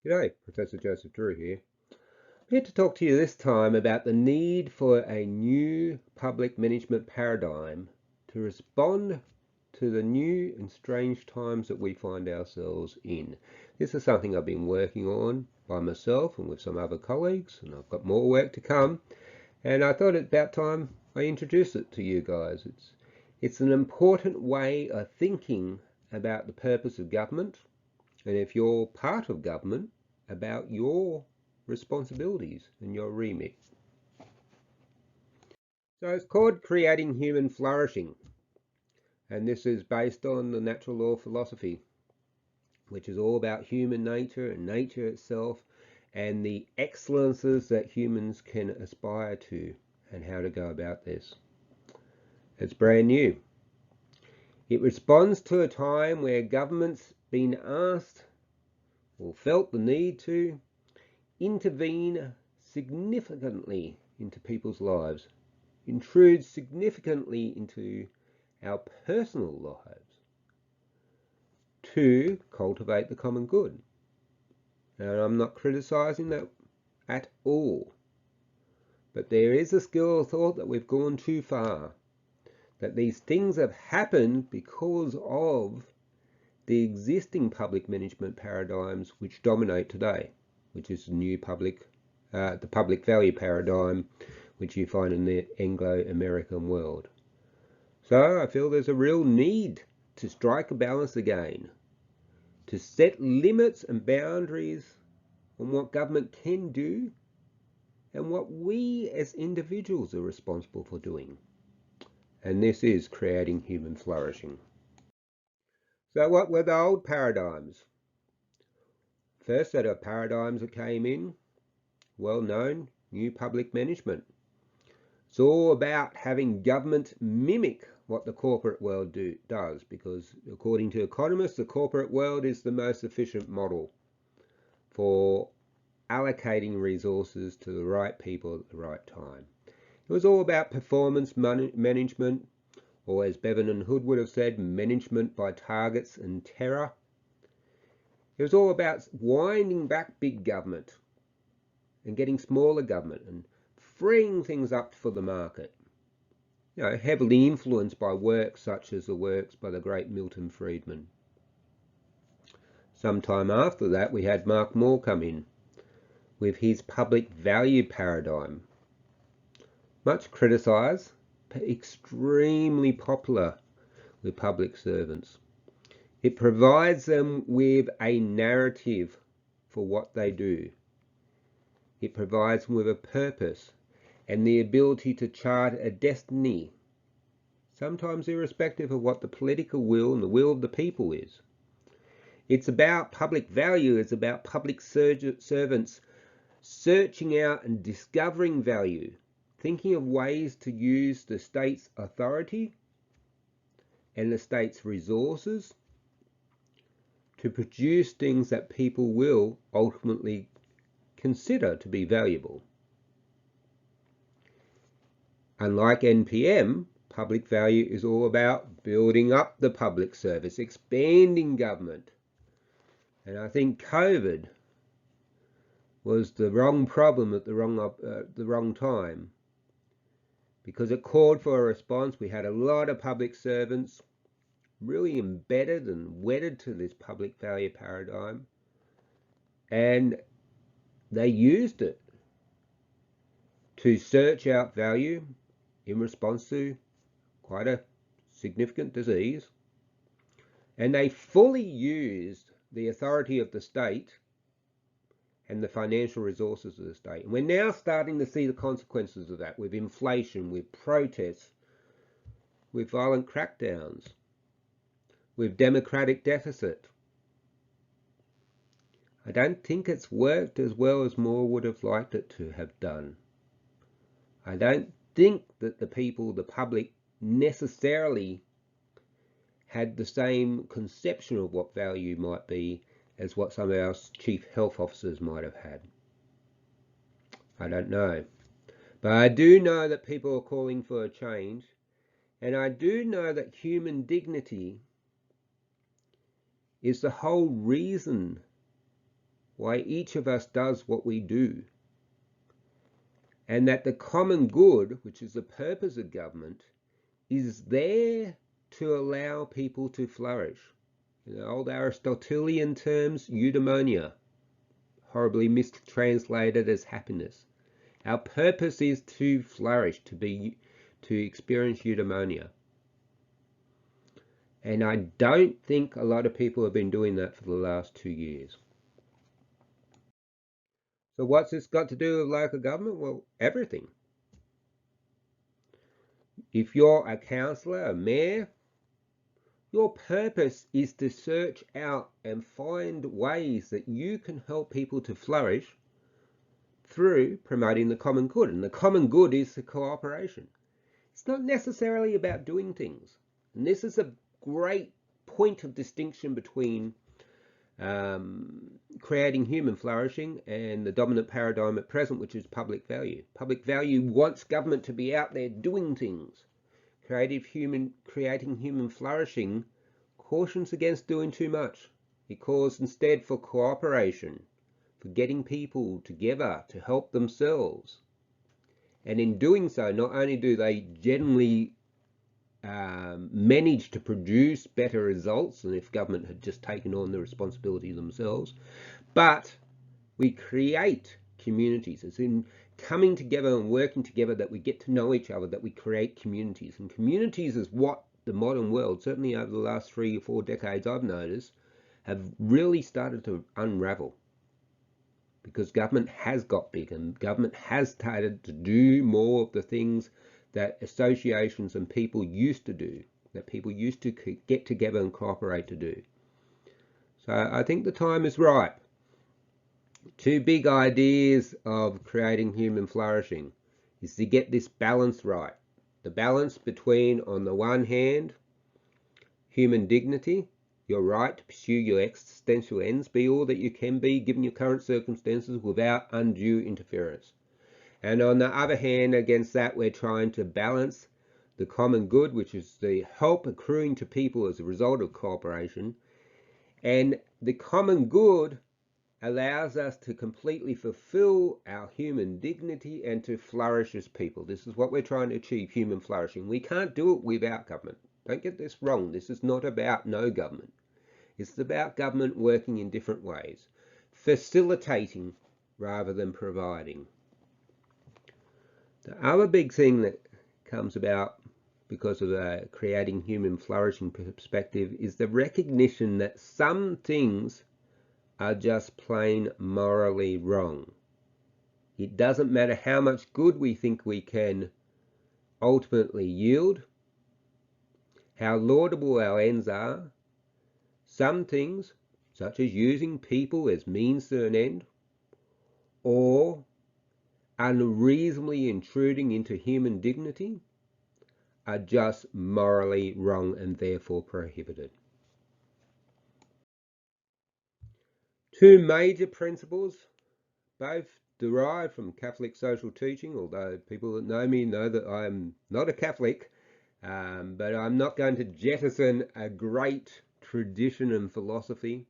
G'day, Professor Joseph Drew here. I'm here to talk to you this time about the need for a new public management paradigm to respond to the new and strange times that we find ourselves in. This is something I've been working on by myself and with some other colleagues, and I've got more work to come. And I thought it's about time I introduce it to you guys. It's an important way of thinking about the purpose of government, and if you're part of government, about your responsibilities and your remit. So it's called Creating Human Flourishing, and this is based on the natural law philosophy, which is all about human nature and nature itself and the excellences that humans can aspire to and how to go about this. It's brand new. It responds to a time where government's been asked or felt the need to intervene significantly into people's lives, intrude significantly into our personal lives to cultivate the common good. And I'm not criticizing that at all, but there is a school of thought that we've gone too far, that these things have happened because of the existing public management paradigms which dominate today, which is the new the public value paradigm, which you find in the Anglo-American world. So I feel there's a real need to strike a balance again, to set limits and boundaries on what government can do and what we as individuals are responsible for doing. And this is creating human flourishing. So what were the old paradigms? First set of paradigms that came in, well known, new public management. It's all about having government mimic what the corporate world does, because according to economists, the corporate world is the most efficient model for allocating resources to the right people at the right time. It was all about performance management, or as Bevan and Hood would have said, management by targets and terror. It was all about winding back big government and getting smaller government and freeing things up for the market. Heavily influenced by works such as the works by the great Milton Friedman. Sometime after that, we had Mark Moore come in with his public value paradigm. Much criticised, but extremely popular with public servants. It provides them with a narrative for what they do. It provides them with a purpose and the ability to chart a destiny, sometimes irrespective of what the political will and the will of the people is. It's about public value. It's about public servants searching out and discovering value, thinking of ways to use the state's authority and the state's resources to produce things that people will ultimately consider to be valuable. Unlike NPM, public value is all about building up the public service, expanding government. And I think COVID was the wrong problem at the wrong time, because it called for a response. We had a lot of public servants really embedded and wedded to this public value paradigm, and they used it to search out value in response to quite a significant disease, and they fully used the authority of the state and the financial resources of the state. And we're now starting to see the consequences of that with inflation, with protests, with violent crackdowns, with democratic deficit. I don't think it's worked as well as Moore would have liked it to have done. I don't think that the people, the public, necessarily had the same conception of what value might be as what some of our chief health officers might have had. I don't know. But I do know that people are calling for a change, and I do know that human dignity is the whole reason why each of us does what we do, and that the common good, which is the purpose of government, is there to allow people to flourish. In the old Aristotelian terms, eudaimonia, horribly mistranslated as happiness. Our purpose is to flourish, to experience eudaimonia. And I don't think a lot of people have been doing that for the last 2 years. So what's this got to do with local government? Well, everything. If you're a councillor, a mayor, your purpose is to search out and find ways that you can help people to flourish through promoting the common good. And the common good is the cooperation. It's not necessarily about doing things. And this is a great point of distinction between creating human flourishing and the dominant paradigm at present, which is public value. Public value wants government to be out there doing things. Creating human flourishing cautions against doing too much. It calls instead for cooperation, for getting people together to help themselves. And in doing so, not only do they generally manage to produce better results than if government had just taken on the responsibility themselves, but we create communities. It's in coming together and working together that we get to know each other, that we create communities. And communities is what the modern world, certainly over the last 3 or 4 decades I've noticed, have really started to unravel. Because government has got big and government has started to do more of the things that associations and people used to do, that people used to get together and cooperate to do. So I think the time is ripe. 2 big ideas of creating human flourishing is to get this balance right. The balance between, on the one hand, human dignity, your right to pursue your existential ends, be all that you can be given your current circumstances without undue interference. And on the other hand, against that, we're trying to balance the common good, which is the help accruing to people as a result of cooperation. And the common good allows us to completely fulfill our human dignity and to flourish as people. This is what we're trying to achieve, human flourishing. We can't do it without government. Don't get this wrong. This is not about no government. It's about government working in different ways, facilitating rather than providing. The other big thing that comes about because of the creating human flourishing perspective is the recognition that some things are just plain morally wrong. It doesn't matter how much good we think we can ultimately yield, how laudable our ends are. Some things, such as using people as means to an end, or unreasonably intruding into human dignity, are just morally wrong and therefore prohibited. 2 major principles, both derived from Catholic social teaching, although people that know me know that I'm not a Catholic, but I'm not going to jettison a great tradition and philosophy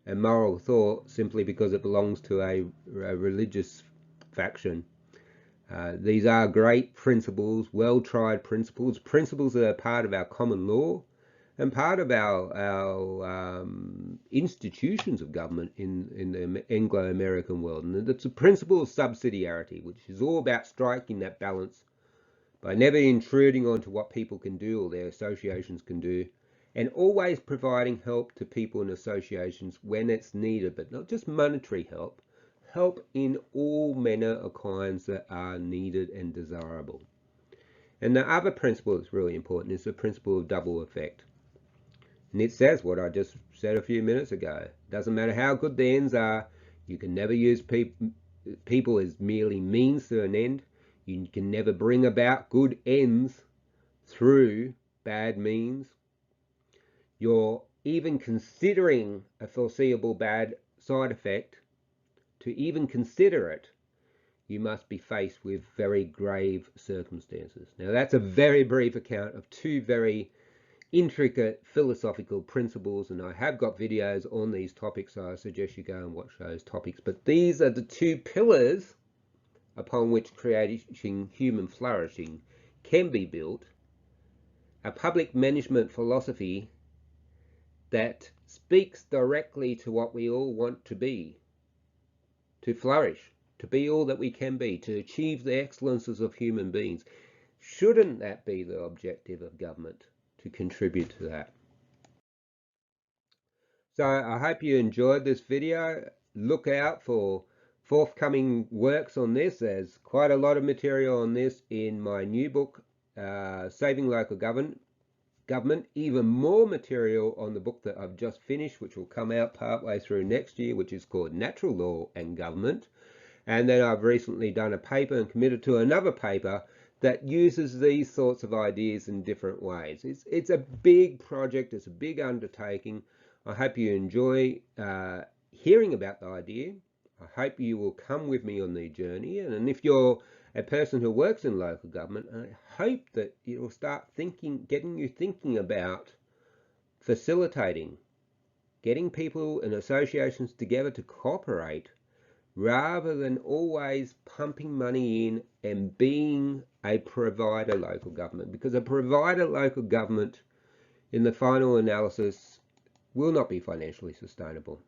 and moral thought simply because it belongs to a religious faction. These are great principles, well-tried principles, principles that are part of our common law and part of our institutions of government in the Anglo-American world. And it's a principle of subsidiarity, which is all about striking that balance by never intruding onto what people can do or their associations can do, and always providing help to people and associations when it's needed, but not just monetary help, help in all manner of kinds that are needed and desirable. And the other principle that's really important is the principle of double effect. And it says what I just said a few minutes ago. It doesn't matter how good the ends are, you can never use people as merely means to an end. You can never bring about good ends through bad means. You're even considering a foreseeable bad side effect. To even consider it, you must be faced with very grave circumstances. Now that's a very brief account of 2 very intricate philosophical principles, and I have got videos on these topics, so I suggest you go and watch those topics. But these are the two pillars upon which creating human flourishing can be built. A public management philosophy that speaks directly to what we all want to be, to flourish, to be all that we can be, to achieve the excellences of human beings. Shouldn't that be the objective of government, to contribute to that? So I hope you enjoyed this video. Look out for forthcoming works on this. There's quite a lot of material on this in my new book, Saving Local Government. Even more material on the book that I've just finished, which will come out partway through next year, which is called Natural Law and Government. And then I've recently done a paper and committed to another paper that uses these sorts of ideas in different ways. It's a big project, it's a big undertaking. I hope you enjoy hearing about the idea. I hope you will come with me on the journey. And if you're a person who works in local government, I hope that it will start getting you thinking about facilitating, getting people and associations together to cooperate, rather than always pumping money in and being a provider local government. Because a provider local government, in the final analysis, will not be financially sustainable.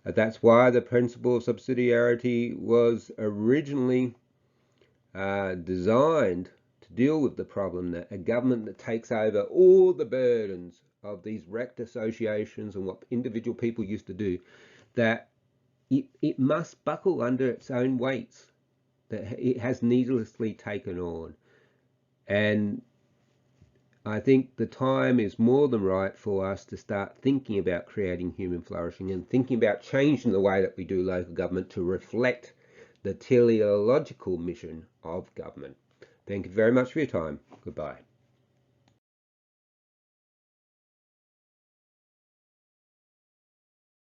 That's why the principle of subsidiarity was originally designed to deal with the problem that a government that takes over all the burdens of these wrecked associations and what individual people used to do, that it must buckle under its own weights that it has needlessly taken on. And I think the time is more than right for us to start thinking about creating human flourishing and thinking about changing the way that we do local government to reflect the teleological mission of government. Thank you very much for your time. Goodbye.